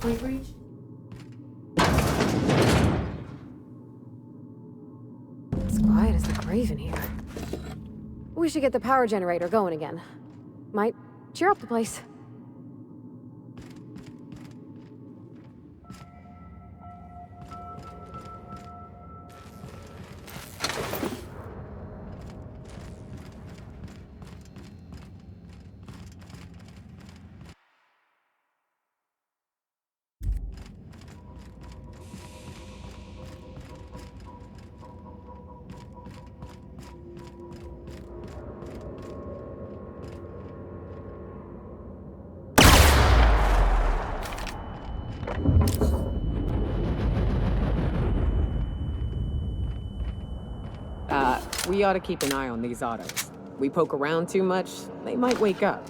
We've reached. It's quiet as the grave in here. We should get the power generator going again. Might cheer up the place. We ought to keep an eye on these autos. We poke around too much, they might wake up.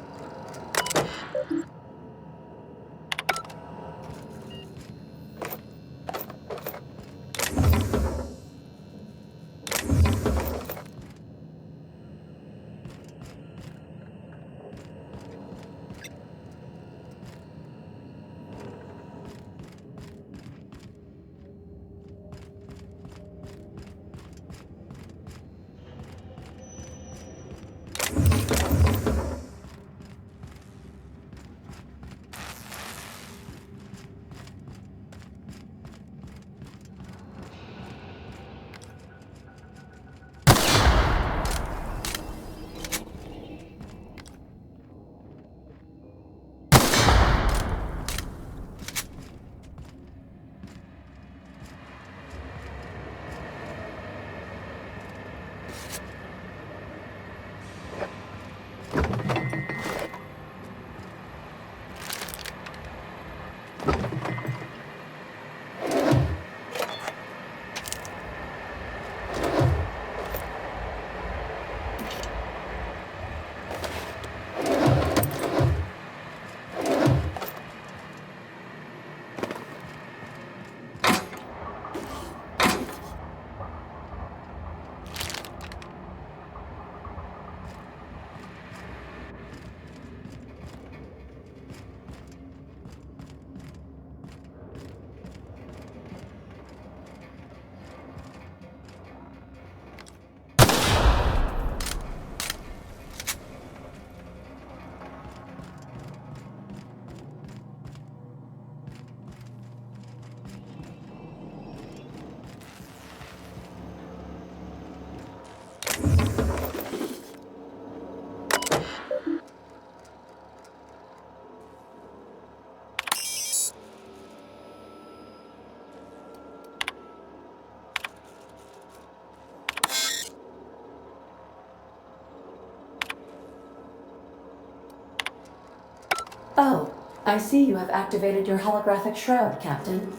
Oh, I see you have activated your holographic shroud, Captain.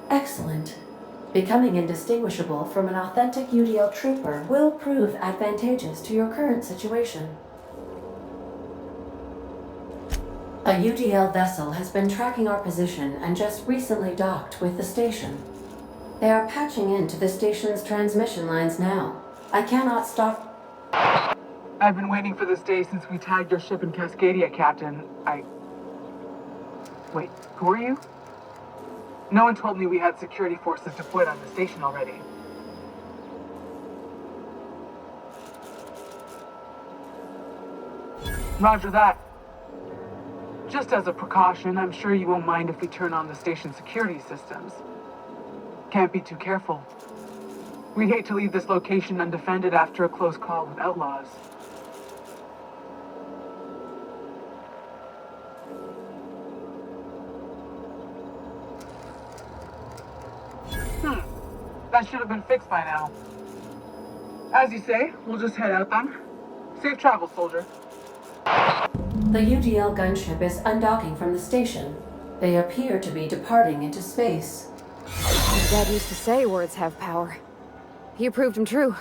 Excellent. Becoming indistinguishable from an authentic UDL trooper will prove advantageous to your current situation. A UDL vessel has been tracking our position and just recently docked with the station. They are patching into the station's transmission lines now. I cannot stop. I've been waiting for this day since we tagged your ship in Cascadia, Captain. Wait, who are you? No one told me we had security forces deployed on the station already. Roger that. Just as a precaution, I'm sure you won't mind if we turn on the station security systems. Can't be too careful. We'd hate to leave this location undefended after a close call with outlaws. That should have been fixed by now. As you say, we'll just head out then. Safe travel, soldier. The UDL gunship is undocking from the station. They appear to be departing into space. My dad used to say words have power. You proved him true.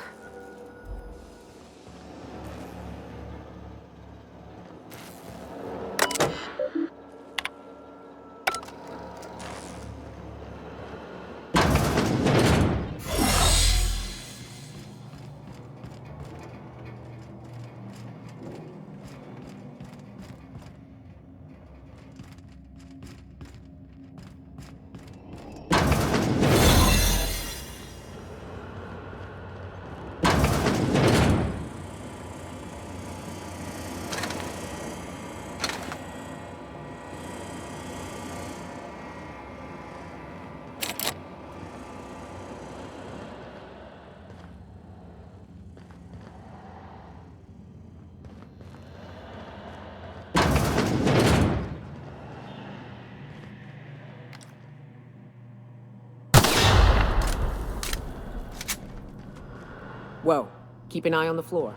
Whoa. Keep an eye on the floor.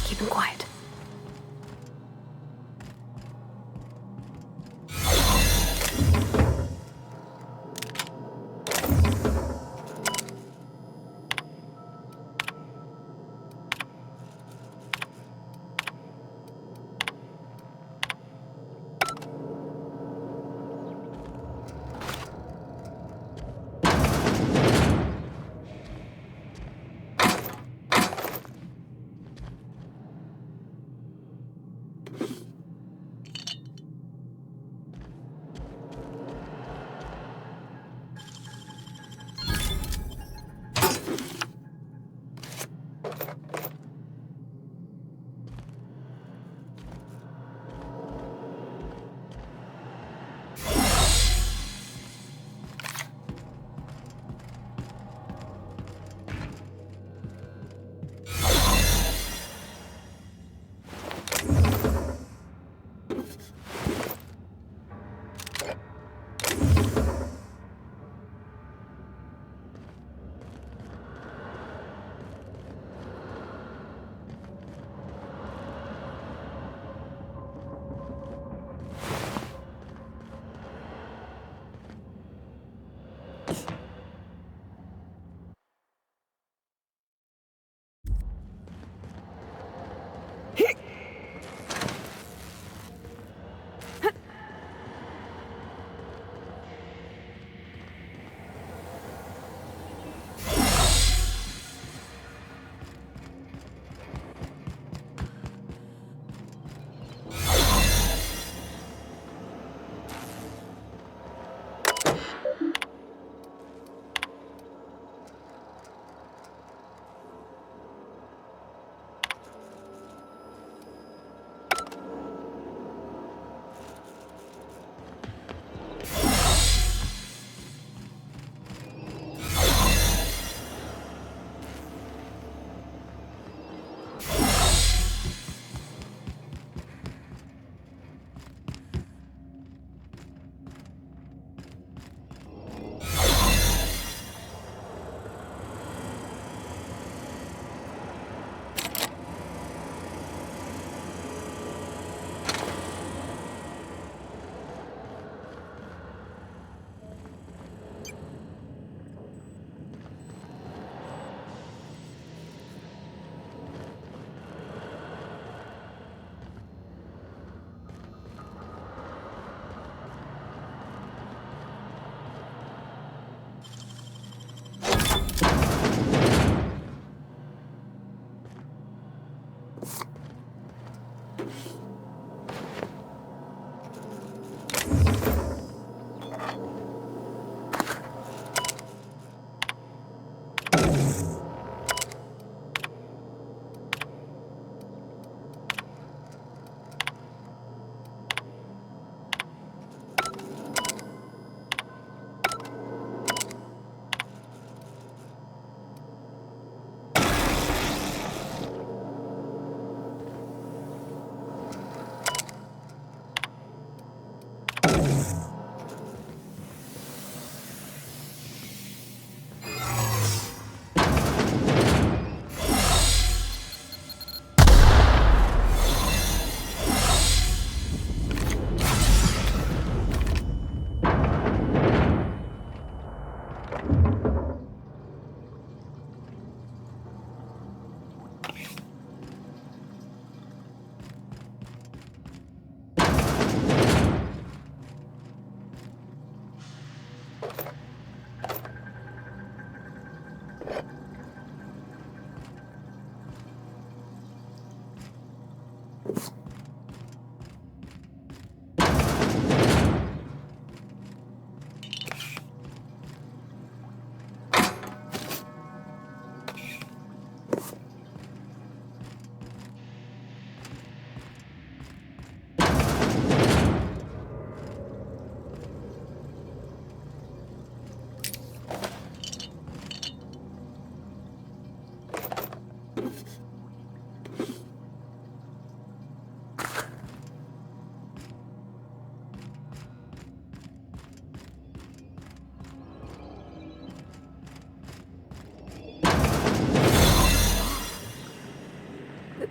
Keep him quiet.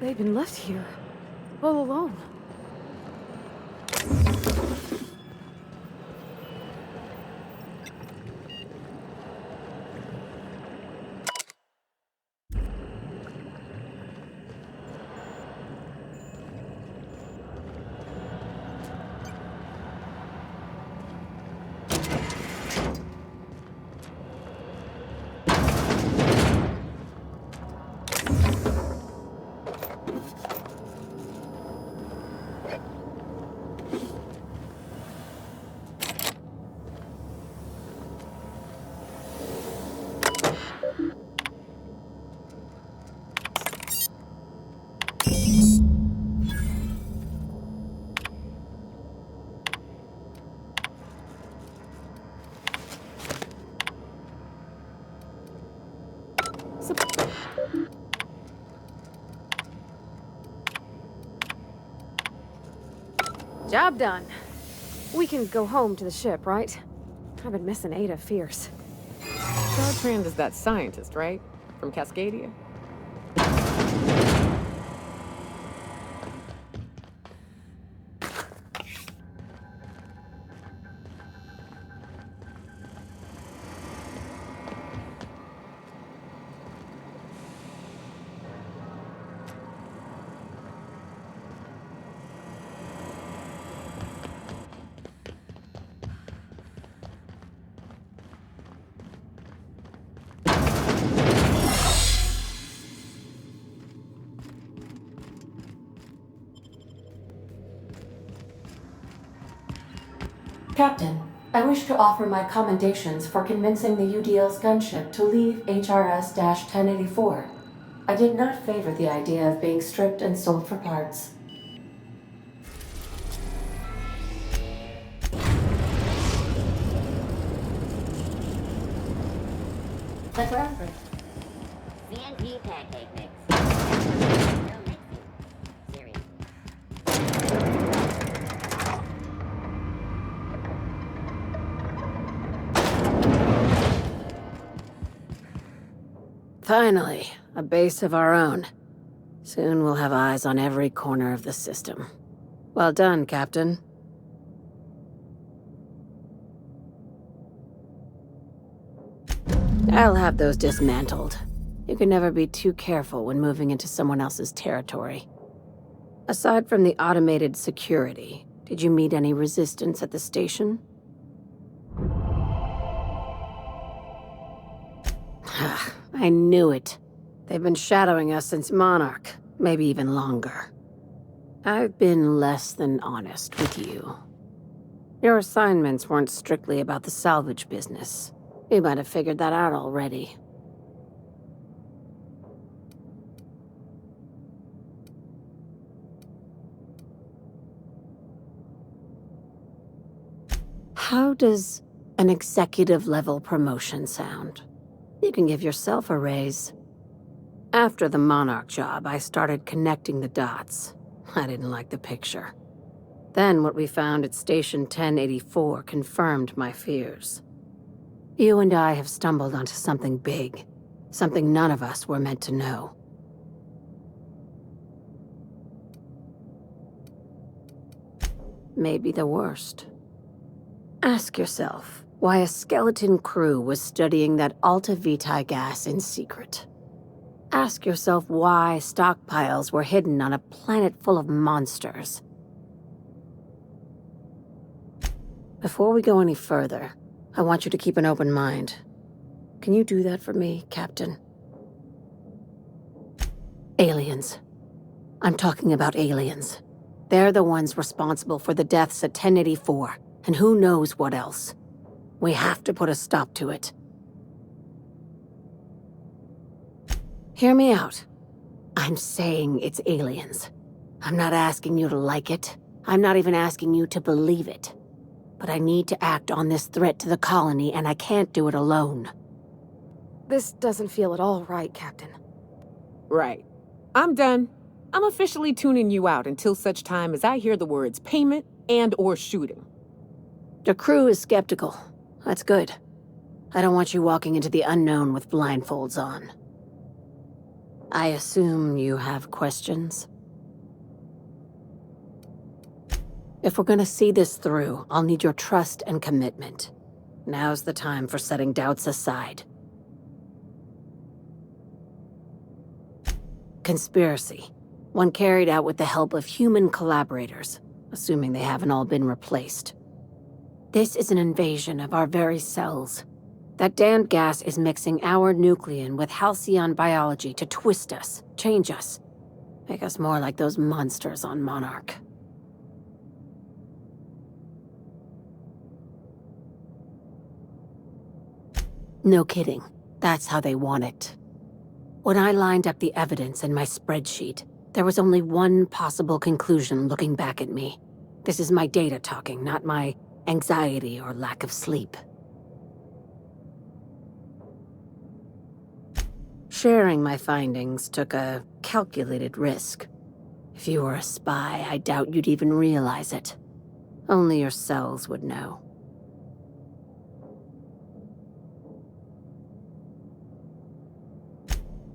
They've been left here, all alone. Job done. We can go home to the ship, right? I've been missing Ada fierce. Chartrand is that scientist, right? From Cascadia? Captain, I wish to offer my commendations for convincing the UDL's gunship to leave HRS-1084. I did not favor the idea of being stripped and sold for parts. The ground CNP pancake mix. Serious. Finally, a base of our own. Soon we'll have eyes on every corner of the system. Well done, Captain. I'll have those dismantled. You can never be too careful when moving into someone else's territory. Aside from the automated security, did you meet any resistance at the station? I knew it. They've been shadowing us since Monarch, maybe even longer. I've been less than honest with you. Your assignments weren't strictly about the salvage business. You might have figured that out already. How does an executive-level promotion sound? You can give yourself a raise. After the Monarch job, I started connecting the dots. I didn't like the picture. Then what we found at Station 1084 confirmed my fears. You and I have stumbled onto something big. Something none of us were meant to know. Maybe the worst. Ask yourself why a skeleton crew was studying that Alta Vitae gas in secret. Ask yourself why stockpiles were hidden on a planet full of monsters. Before we go any further, I want you to keep an open mind. Can you do that for me, Captain? Aliens. I'm talking about aliens. They're the ones responsible for the deaths at 1084, and who knows what else. We have to put a stop to it. Hear me out. I'm saying it's aliens. I'm not asking you to like it. I'm not even asking you to believe it. But I need to act on this threat to the colony, and I can't do it alone. This doesn't feel at all right, Captain. Right. I'm done. I'm officially tuning you out until such time as I hear the words payment and/or shooting. The crew is skeptical. That's good. I don't want you walking into the unknown with blindfolds on. I assume you have questions? If we're gonna see this through, I'll need your trust and commitment. Now's the time for setting doubts aside. Conspiracy. One carried out with the help of human collaborators, assuming they haven't all been replaced. This is an invasion of our very cells. That damned gas is mixing our nucleon with halcyon biology to twist us, change us, make us more like those monsters on Monarch. No kidding. That's how they want it. When I lined up the evidence in my spreadsheet, there was only one possible conclusion looking back at me. This is my data talking, not my anxiety or lack of sleep. Sharing my findings took a calculated risk. If you were a spy, I doubt you'd even realize it. Only your cells would know.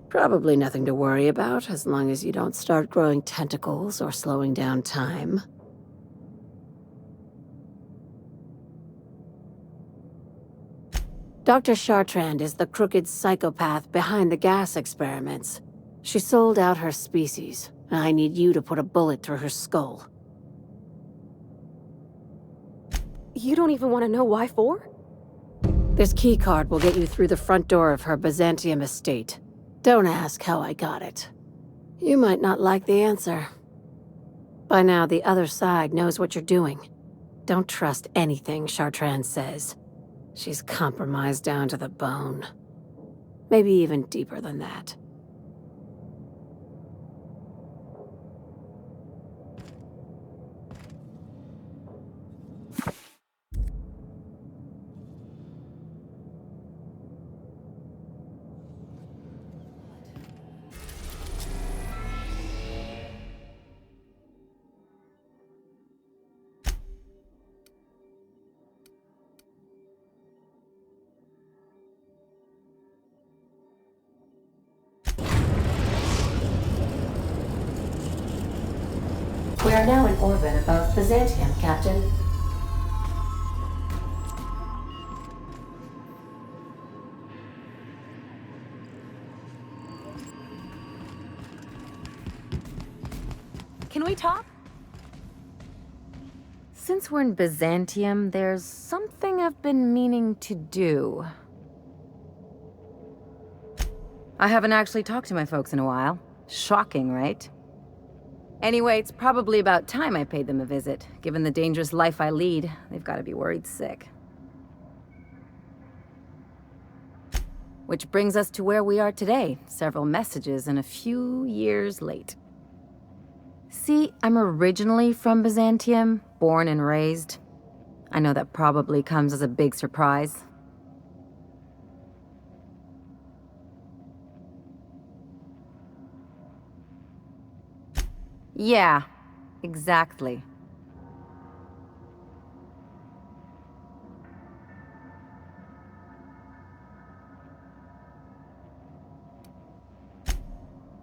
Probably nothing to worry about, as long as you don't start growing tentacles or slowing down time. Dr. Chartrand is the crooked psychopath behind the gas experiments. She sold out her species, and I need you to put a bullet through her skull. You don't even want to know why for? This keycard will get you through the front door of her Byzantium estate. Don't ask how I got it. You might not like the answer. By now, the other side knows what you're doing. Don't trust anything Chartrand says. She's compromised down to the bone. Maybe even deeper than that. We are now in orbit above Byzantium, Captain. Can we talk? Since we're in Byzantium, there's something I've been meaning to do. I haven't actually talked to my folks in a while. Shocking, right? Anyway, it's probably about time I paid them a visit. Given the dangerous life I lead, they've got to be worried sick. Which brings us to where we are today, several messages and a few years late. See, I'm originally from Byzantium, born and raised. I know that probably comes as a big surprise. Yeah, exactly.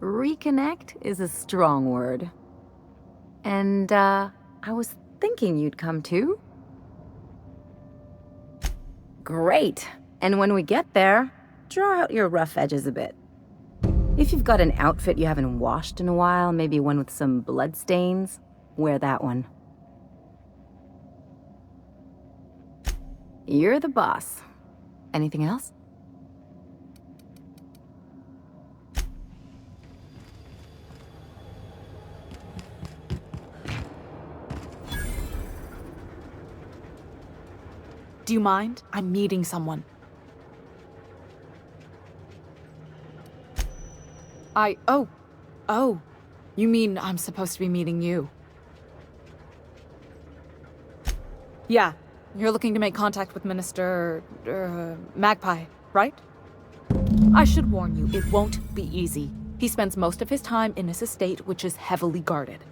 Reconnect is a strong word. And, I was thinking you'd come too. Great. And when we get there, draw out your rough edges a bit. If you've got an outfit you haven't washed in a while, maybe one with some blood stains, wear that one. You're the boss. Anything else? Do you mind? I'm meeting someone. Oh. You mean I'm supposed to be meeting you? Yeah, you're looking to make contact with Minister... Magpie, right? I should warn you, it won't be easy. He spends most of his time in his estate, which is heavily guarded.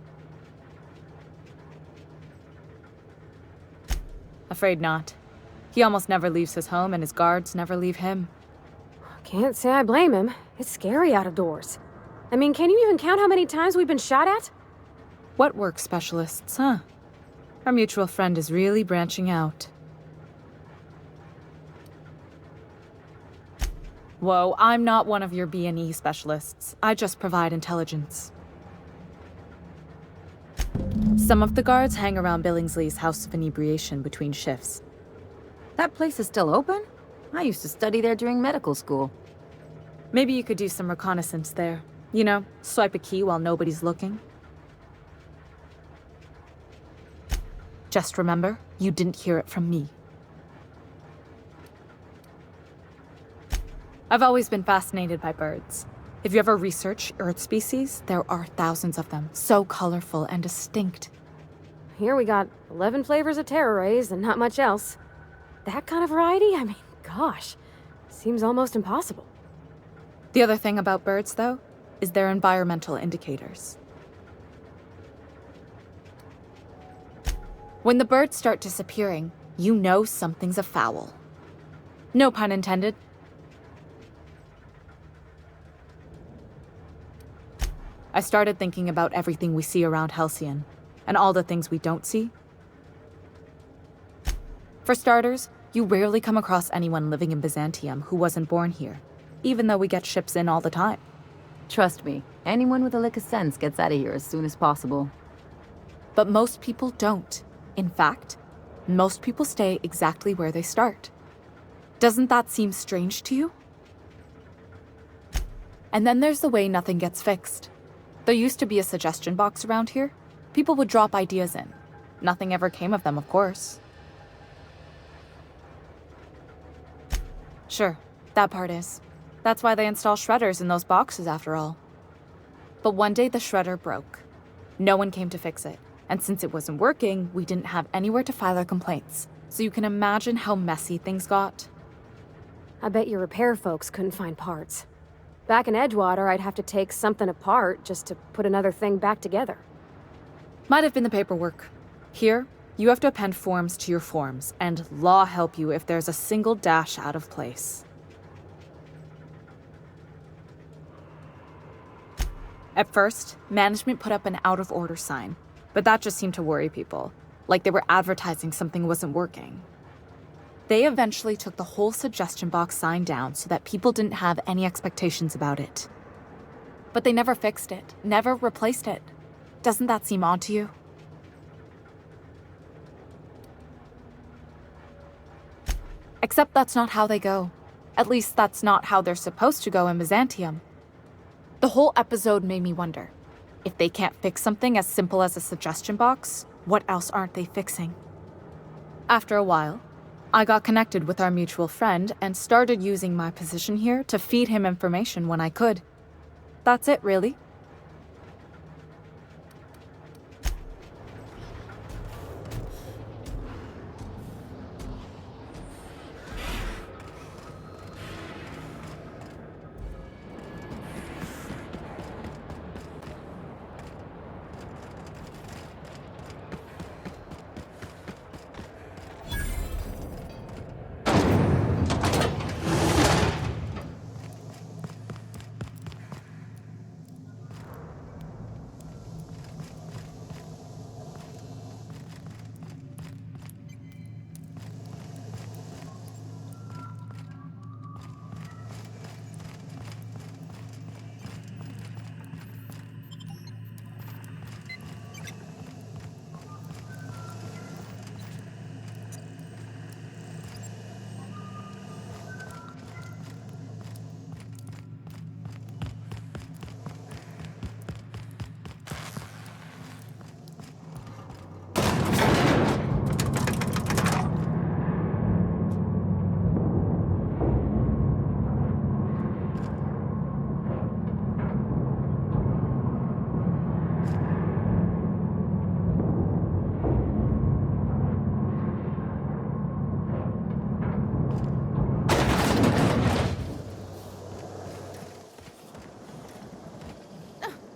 Afraid not. He almost never leaves his home, and his guards never leave him. Can't say I blame him. It's scary out of doors. I mean, can you even count how many times we've been shot at? What work specialists, huh? Our mutual friend is really branching out. Whoa, I'm not one of your B&E specialists. I just provide intelligence. Some of the guards hang around Billingsley's House of Inebriation between shifts. That place is still open? I used to study there during medical school. Maybe you could do some reconnaissance there. You know, swipe a key while nobody's looking. Just remember, you didn't hear it from me. I've always been fascinated by birds. If you ever research Earth species, there are thousands of them, so colorful and distinct. Here we got 11 flavors of terror rays and not much else. That kind of variety? I mean, gosh, seems almost impossible. The other thing about birds, though, is their environmental indicators. When the birds start disappearing, you know something's afoul. No pun intended. I started thinking about everything we see around Halcyon, and all the things we don't see. For starters, you rarely come across anyone living in Byzantium who wasn't born here, even though we get ships in all the time. Trust me, anyone with a lick of sense gets out of here as soon as possible. But most people don't. In fact, most people stay exactly where they start. Doesn't that seem strange to you? And then there's the way nothing gets fixed. There used to be a suggestion box around here. People would drop ideas in. Nothing ever came of them, of course. Sure, that part is. That's why they install shredders in those boxes, after all. But one day the shredder broke. No one came to fix it. And since it wasn't working, we didn't have anywhere to file our complaints. So you can imagine how messy things got. I bet your repair folks couldn't find parts. Back in Edgewater, I'd have to take something apart just to put another thing back together. Might have been the paperwork. Here, you have to append forms to your forms, and law help you if there's a single dash out of place. At first, management put up an out-of-order sign, but that just seemed to worry people, like they were advertising something wasn't working. They eventually took the whole suggestion box sign down so that people didn't have any expectations about it. But they never fixed it, never replaced it. Doesn't that seem odd to you? Except that's not how they go. At least that's not how they're supposed to go in Byzantium. The whole episode made me wonder, if they can't fix something as simple as a suggestion box, what else aren't they fixing? After a while, I got connected with our mutual friend and started using my position here to feed him information when I could. That's it, really.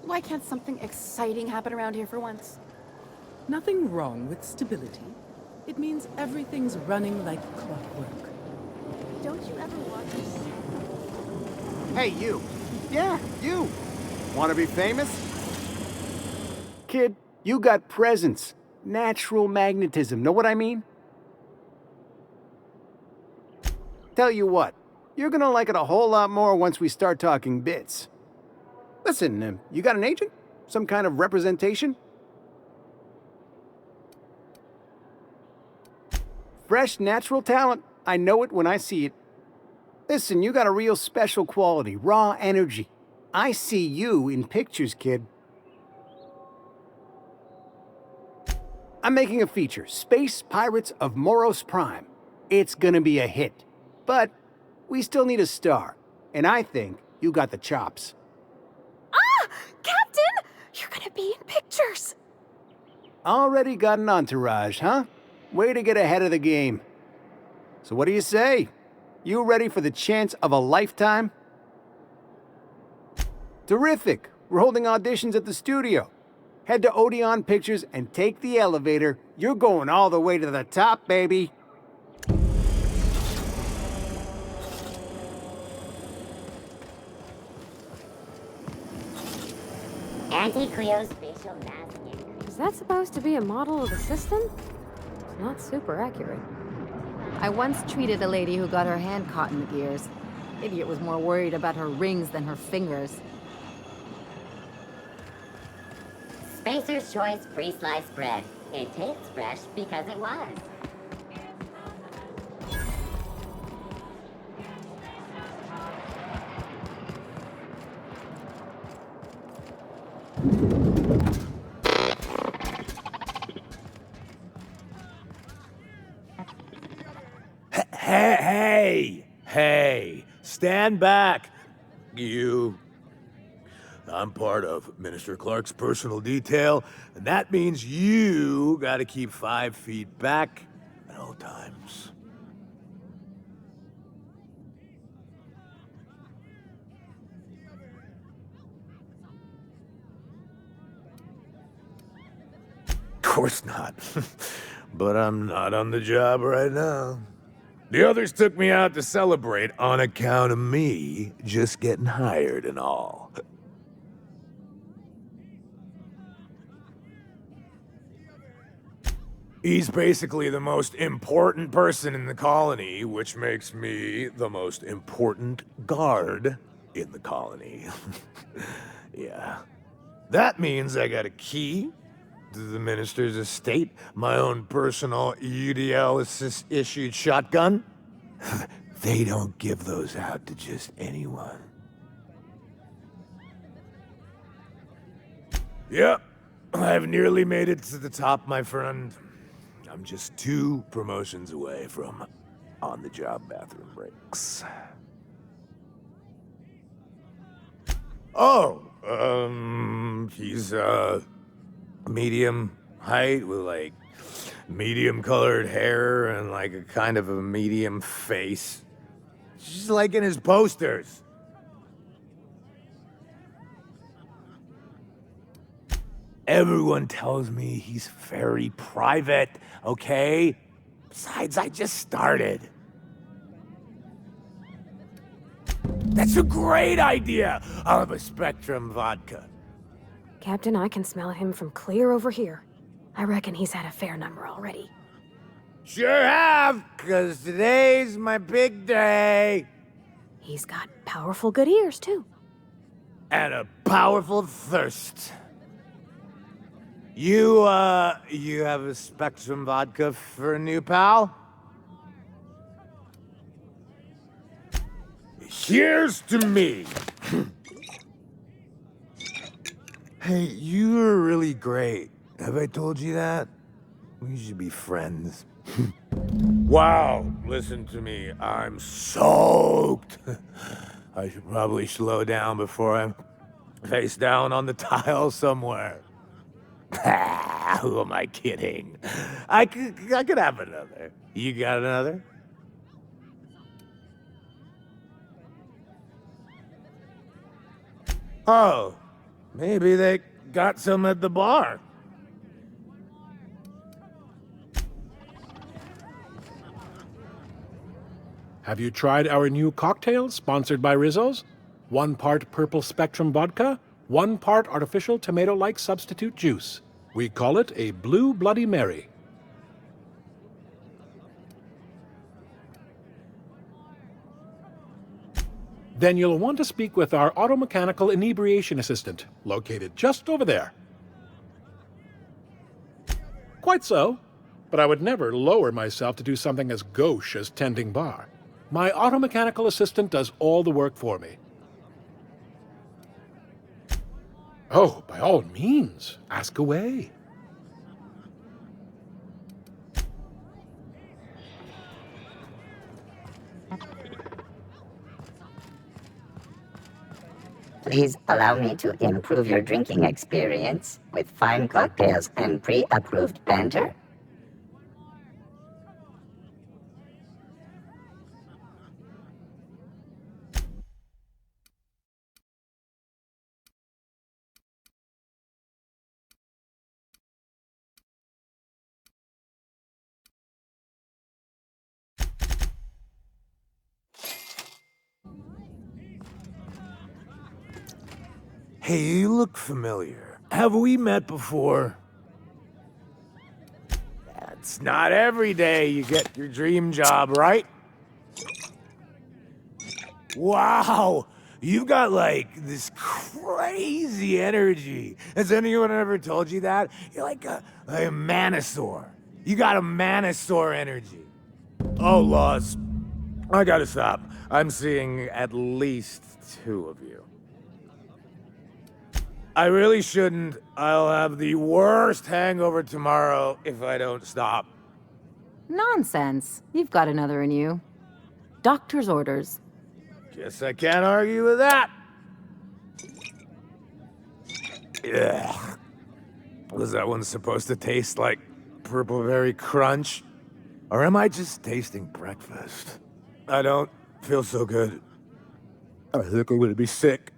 Why can't something exciting happen around here for once? Nothing wrong with stability. It means everything's running like clockwork. Don't you ever watch us? Hey, you! Yeah, you! Want to be famous? Kid, you got presence. Natural magnetism, know what I mean? Tell you what, you're gonna like it a whole lot more once we start talking bits. Listen, you got an agent? Some kind of representation? Fresh, natural talent. I know it when I see it. Listen, you got a real special quality, raw energy. I see you in pictures, kid. I'm making a feature, Space Pirates of Moros Prime. It's gonna be a hit. But we still need a star. And I think you got the chops. Ah! Captain! You're gonna be in pictures! Already got an entourage, huh? Way to get ahead of the game. So what do you say? You ready for the chance of a lifetime? Terrific! We're holding auditions at the studio. Head to Odeon Pictures and take the elevator. You're going all the way to the top, baby. Anti-cryospatial mass increase. Is that supposed to be a model of the system? It's not super accurate. I once treated a lady who got her hand caught in the gears. Idiot was more worried about her rings than her fingers. Spacer's Choice pre-sliced bread. It tastes fresh because it was. Hey, stand back, you. I'm part of Minister Clark's personal detail, and that means you gotta keep 5 feet back at all times. Of course not. But I'm not on the job right now. The others took me out to celebrate on account of me just getting hired and all. He's basically the most important person in the colony, which makes me the most important guard in the colony. Yeah. That means I got a key to the minister's estate, my own personal UDL-issued shotgun. They don't give those out to just anyone. Yep, I've nearly made it to the top, my friend. I'm just 2 promotions away from on-the-job bathroom breaks. Oh, he's, medium height with, like, medium-colored hair and, like, a kind of a medium face. Just like in his posters. Everyone tells me he's very private, okay? Besides, I just started. That's a great idea! I'll have a Spectrum vodka. Captain, I can smell him from clear over here. I reckon he's had a fair number already. Sure have, 'cause today's my big day. He's got powerful good ears, too. And a powerful thirst. You have a Spectrum vodka for a new pal? Here's to me. Hey, you're really great. Have I told you that? We should be friends. Wow, listen to me. I'm soaked. I should probably slow down before I'm face down on the tile somewhere. Who am I kidding? I could have another. You got another? Oh, maybe they got some at the bar. Have you tried our new cocktail sponsored by Rizzo's? 1 part Purple Spectrum vodka, 1 part artificial tomato-like substitute juice. We call it a Blue Bloody Mary. Then you'll want to speak with our automechanical inebriation assistant, located just over there. Quite so, but I would never lower myself to do something as gauche as tending bar. My automechanical assistant does all the work for me. Oh, by all means, ask away. Please allow me to improve your drinking experience with fine cocktails and pre-approved banter. Hey, you look familiar. Have we met before? It's not every day you get your dream job, right? Wow! You've got, like, this crazy energy. Has anyone ever told you that? You're like a manosaur. You got a manosaur energy. Oh, Lost. I gotta stop. I'm seeing at least 2 of you. I really shouldn't. I'll have the worst hangover tomorrow if I don't stop. Nonsense. You've got another in you. Doctor's orders. Guess I can't argue with that. Ugh. Was that one supposed to taste like Purple Berry Crunch? Or am I just tasting breakfast? I don't feel so good. I think I'm gonna be sick.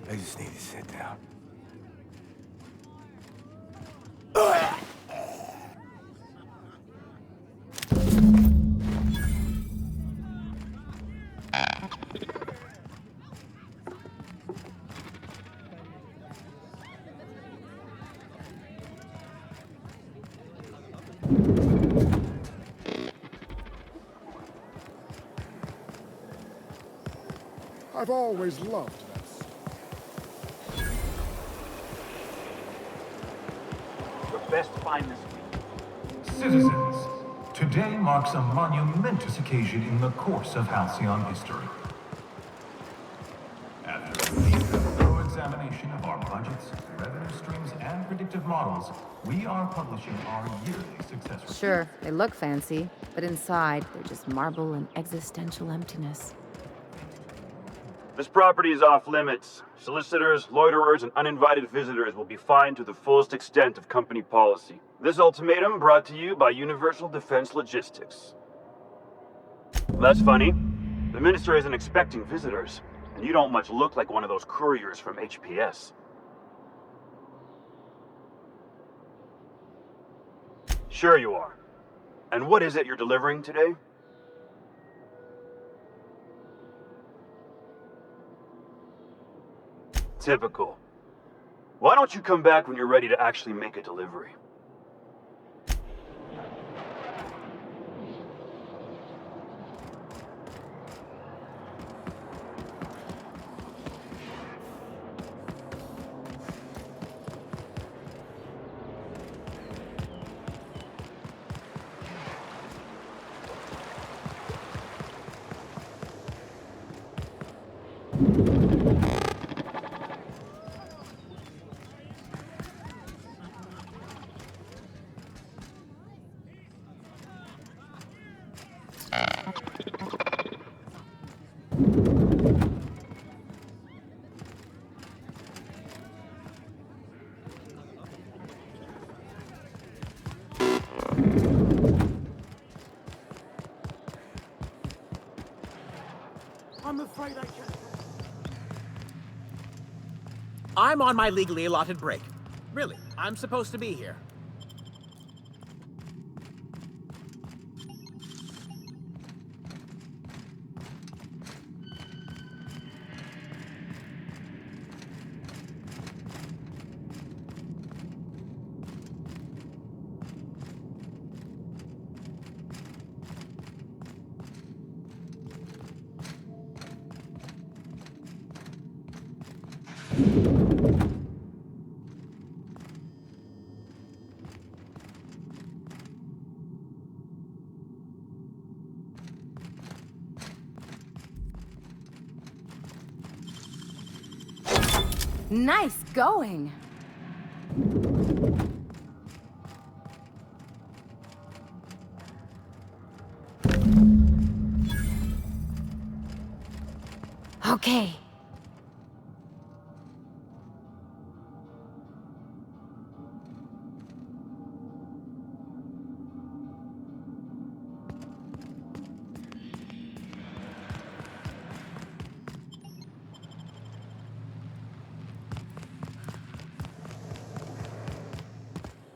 I just need to sit down. I've always loved this. Your best find this week. Citizens, today marks a monumentous occasion in the course of Halcyon history. After a deep and thorough examination of our budgets, revenue streams, and predictive models, we are publishing our yearly success report. Sure, they look fancy, but inside, they're just marble and existential emptiness. This property is off limits. Solicitors, loiterers, and uninvited visitors will be fined to the fullest extent of company policy. This ultimatum brought to you by Universal Defense Logistics. That's funny. The Minister isn't expecting visitors, and you don't much look like one of those couriers from HPS. Sure you are. And what is it you're delivering today? Typical. Why don't you come back when you're ready to actually make a delivery? I'm afraid I can't. I'm on my legally allotted break. Really, I'm supposed to be here. Nice going! Okay.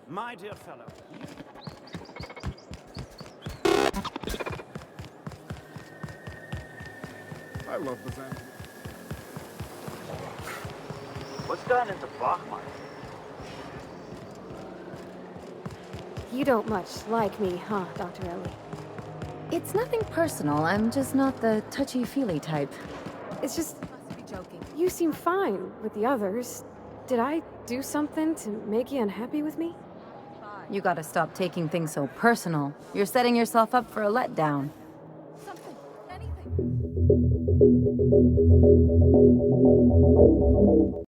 My dear fellow, I love Byzance. what's gotten into Bachman? You don't much like me, huh, Dr. Ellie? It's nothing personal, I'm just not the touchy-feely type. It's just... You seem fine with the others. Did I do something to make you unhappy with me? You gotta stop taking things so personal. You're setting yourself up for a letdown. Something. Anything.